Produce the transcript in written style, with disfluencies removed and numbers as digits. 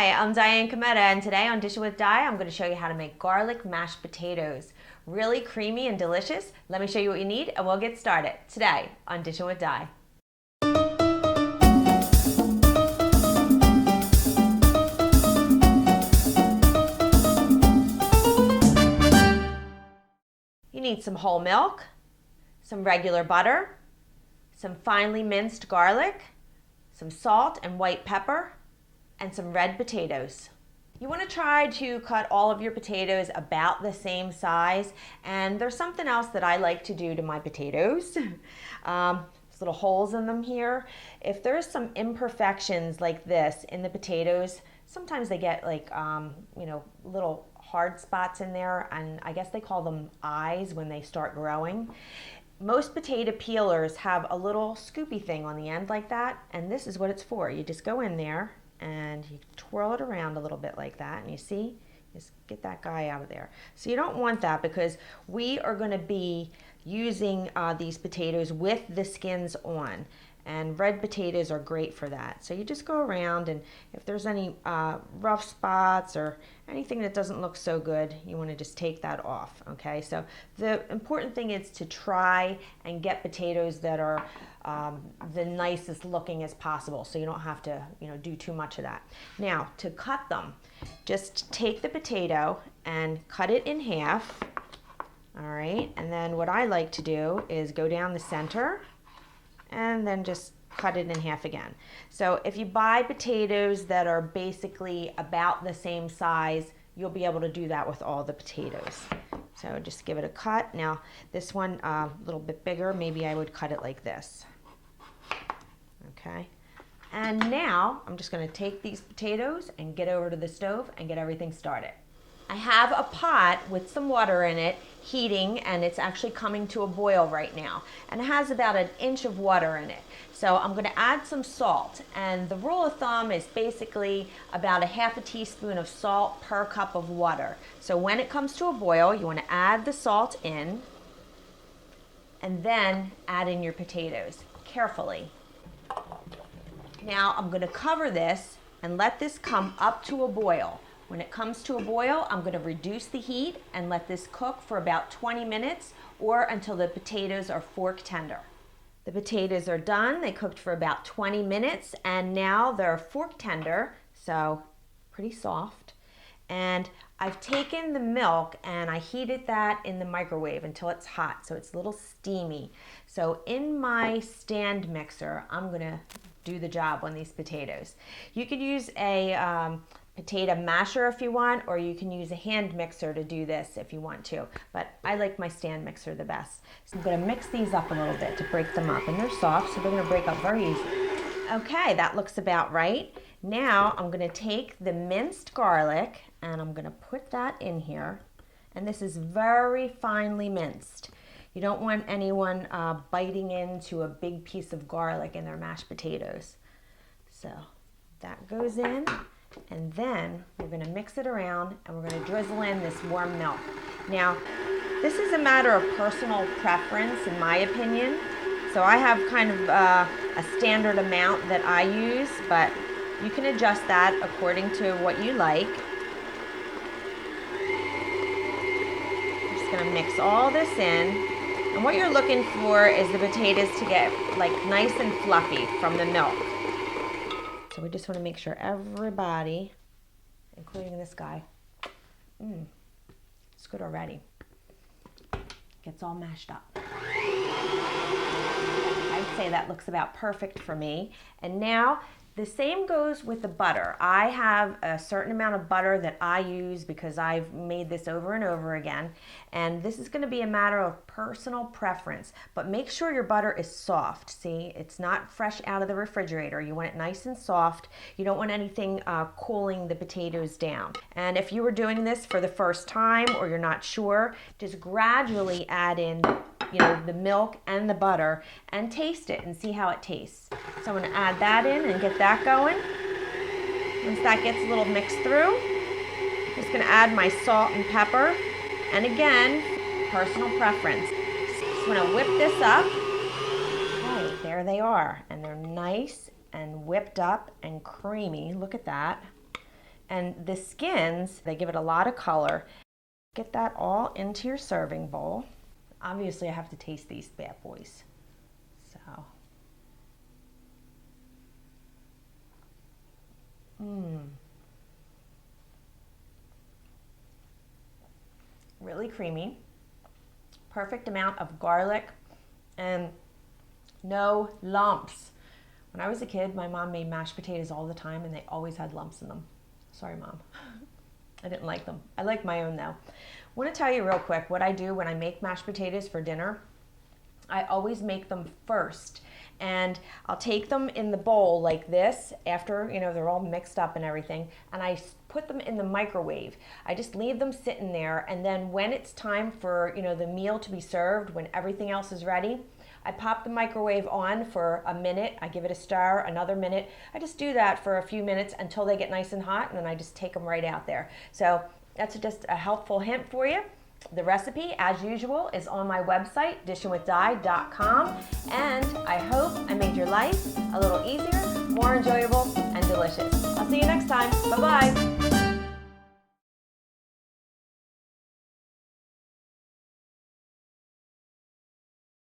Hi, I'm Diane Cometa, and today on Dishin with Di, I'm going to show you how to make garlic mashed potatoes. Really creamy and delicious. Let me show you what you need, and we'll get started today on Dishin with Di. You need some whole milk, some regular butter, some finely minced garlic, some salt and white pepper, and some red potatoes. You want to try to cut all of your potatoes about the same size, and there's something else that I like to do to my potatoes. There's little holes in them here. If there's some imperfections like this in the potatoes, sometimes they get like little hard spots in there, and I guess they call them eyes when they start growing. Most potato peelers have a little scoopy thing on the end like that, and this is what it's for. You just go in there and you twirl it around a little bit like that, and you see, just get that guy out of there. So you don't want that because we are going to be using these potatoes with the skins on, and red potatoes are great for that. So you just go around, and if there's any rough spots or anything that doesn't look so good, you want to just take that off. Okay, so the important thing is to try and get potatoes that are the nicest looking as possible, so you don't have to do too much of that. Now to cut them, just take the potato and cut it in half. All right, and then what I like to do is go down the center and then just cut it in half again. So if you buy potatoes that are basically about the same size, you'll be able to do that with all the potatoes. So just give it a cut. Now this one a little bit bigger, maybe I would cut it like this. Okay, and now I'm just going to take these potatoes and get over to the stove and get everything started. I have a pot with some water in it heating, and it's actually coming to a boil right now, and it has about 1 inch of water in it. So I'm going to add some salt, and the rule of thumb is basically about 1/2 teaspoon of salt per cup of water. So when it comes to a boil, you want to add the salt in and then add in your potatoes carefully. Now I'm going to cover this and let this come up to a boil. When it comes to a boil, I'm going to reduce the heat and let this cook for about 20 minutes or until the potatoes are fork tender. The potatoes are done. They cooked for about 20 minutes, and now they're fork tender, so pretty soft. And I've taken the milk and I heated that in the microwave until it's hot, so it's a little steamy. So in my stand mixer, I'm going to do the job on these potatoes. You could use a potato masher if you want, or you can use a hand mixer to do this if you want to, but I like my stand mixer the best. So I'm going to mix these up a little bit to break them up, and they're soft, so they're going to break up very easily. Okay, that looks about right. Now I'm going to take the minced garlic and I'm going to put that in here, and this is very finely minced. You don't want anyone biting into a big piece of garlic in their mashed potatoes. So that goes in. And then we're going to mix it around, and we're going to drizzle in this warm milk. Now, this is a matter of personal preference, in my opinion. So I have kind of a standard amount that I use, but you can adjust that according to what you like. I'm just going to mix all this in. And what you're looking for is the potatoes to get like nice and fluffy from the milk. So we just want to make sure everybody, including this guy, it's good already. Gets all mashed up. I'd say that looks about perfect for me. And now the same goes with the butter. I have a certain amount of butter that I use because I've made this over and over again. And this is going to be a matter of personal preference. But make sure your butter is soft. See, it's not fresh out of the refrigerator. You want it nice and soft. You don't want anything cooling the potatoes down. And if you were doing this for the first time or you're not sure, just gradually add in the milk and the butter and taste it and see how it tastes. So I'm going to add that in and get that going. Once that gets a little mixed through, I'm just going to add my salt and pepper. And again, personal preference. Just want to whip this up. Okay, there they are. And they're nice and whipped up and creamy. Look at that. And the skins, they give it a lot of color. Get that all into your serving bowl. Obviously, I have to taste these bad boys. So, really creamy. Perfect amount of garlic and no lumps. When I was a kid, my mom made mashed potatoes all the time and they always had lumps in them. Sorry, Mom. I didn't like them. I like my own though. I want to tell you real quick what I do when I make mashed potatoes for dinner. I always make them first, and I'll take them in the bowl like this after, they're all mixed up and everything, and I put them in the microwave. I just leave them sitting there, and then when it's time for, the meal to be served, when everything else is ready, I pop the microwave on for a minute. I give it a stir, another minute. I just do that for a few minutes until they get nice and hot, and then I just take them right out there. So that's just a helpful hint for you. The recipe, as usual, is on my website, dishinwithdi.com, and I hope I made your life a little easier, more enjoyable, and delicious. I'll see you next time. Bye-bye.